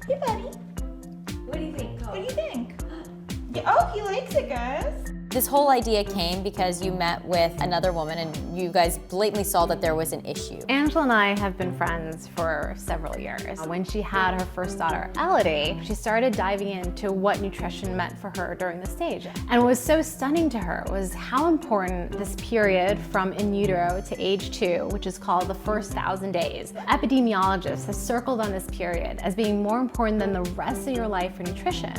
Hey, buddy. What do you think, Cole? What do you think? Oh, he likes it, guys. This whole idea came because you met with another woman and you guys blatantly saw that there was an issue. Angela and I have been friends for several years. When she had her first daughter, Elodie, she started diving into what nutrition meant for her during the stage. And what was so stunning to her was how important this period from in utero to age 2, which is called the first 1,000 days. Epidemiologists have circled on this period as being more important than the rest of your life for nutrition.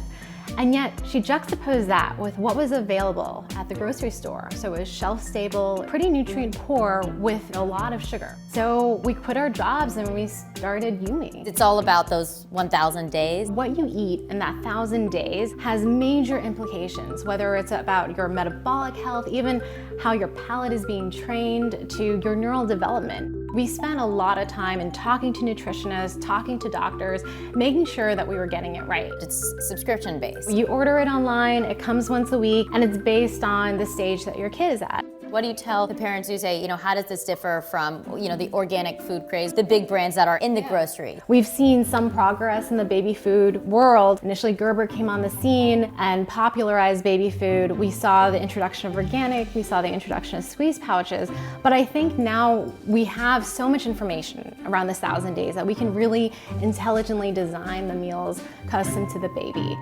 And yet, she juxtaposed that with what was available at the grocery store. So it was shelf-stable, pretty nutrient-poor with a lot of sugar. So we quit our jobs and we started Yumi. It's all about those 1,000 days. What you eat in that 1,000 days has major implications, whether it's about your metabolic health, even how your palate is being trained, to your neural development. We spent a lot of time in talking to nutritionists, talking to doctors, making sure that we were getting it right. It's subscription-based. You order it online, it comes once a week, and it's based on the stage that your kid is at. What do you tell the parents who say, how does this differ from, the organic food craze, the big brands that are in the grocery? We've seen some progress in the baby food world. Initially, Gerber came on the scene and popularized baby food. We saw the introduction of organic, we saw the introduction of squeeze pouches, but I think now we have so much information around this 1,000 days that we can really intelligently design the meals custom to the baby.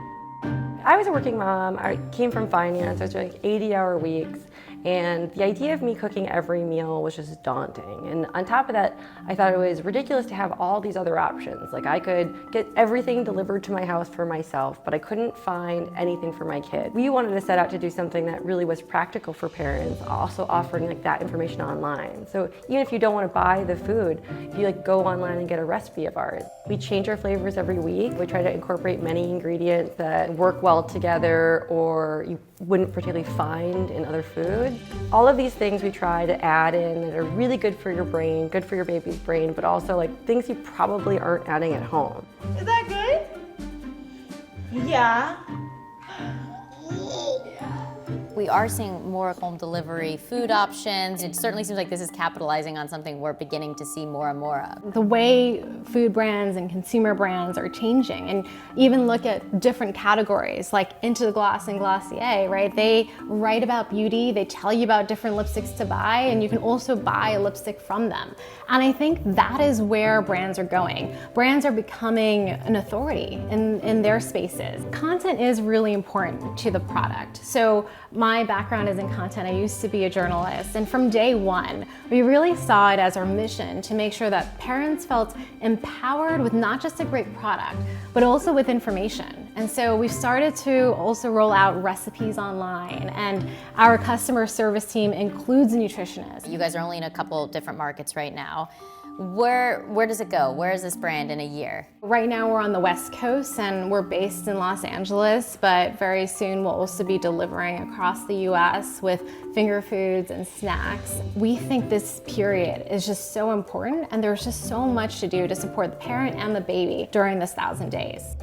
I was a working mom. I came from finance. I was doing 80-hour weeks. And the idea of me cooking every meal was just daunting. And on top of that, I thought it was ridiculous to have all these other options. Like, I could get everything delivered to my house for myself, but I couldn't find anything for my kid. We wanted to set out to do something that really was practical for parents, also offering that information online. So even if you don't want to buy the food, if you go online and get a recipe of ours. We change our flavors every week. We try to incorporate many ingredients that work well together or you wouldn't particularly find in other foods. All of these things we try to add in that are really good for your brain, good for your baby's brain, but also things you probably aren't adding at home. Is that good? Yeah. We are seeing more home delivery food options. It certainly seems like this is capitalizing on something we're beginning to see more and more of. The way food brands and consumer brands are changing, and even look at different categories like Into the Gloss and Glossier, right? They write about beauty, they tell you about different lipsticks to buy, and you can also buy a lipstick from them. And I think that is where brands are going. Brands are becoming an authority in their spaces. Content is really important to the product. So my background is in content. I used to be a journalist, and from day one, we really saw it as our mission to make sure that parents felt empowered with not just a great product, but also with information. And so we've started to also roll out recipes online, and our customer service team includes a nutritionist. You guys are only in a couple different markets right now. Where does it go? Where is this brand in a year? Right now we're on the West Coast and we're based in Los Angeles, but very soon we'll also be delivering across the US with finger foods and snacks. We think this period is just so important, and there's just so much to do to support the parent and the baby during this 1,000 days.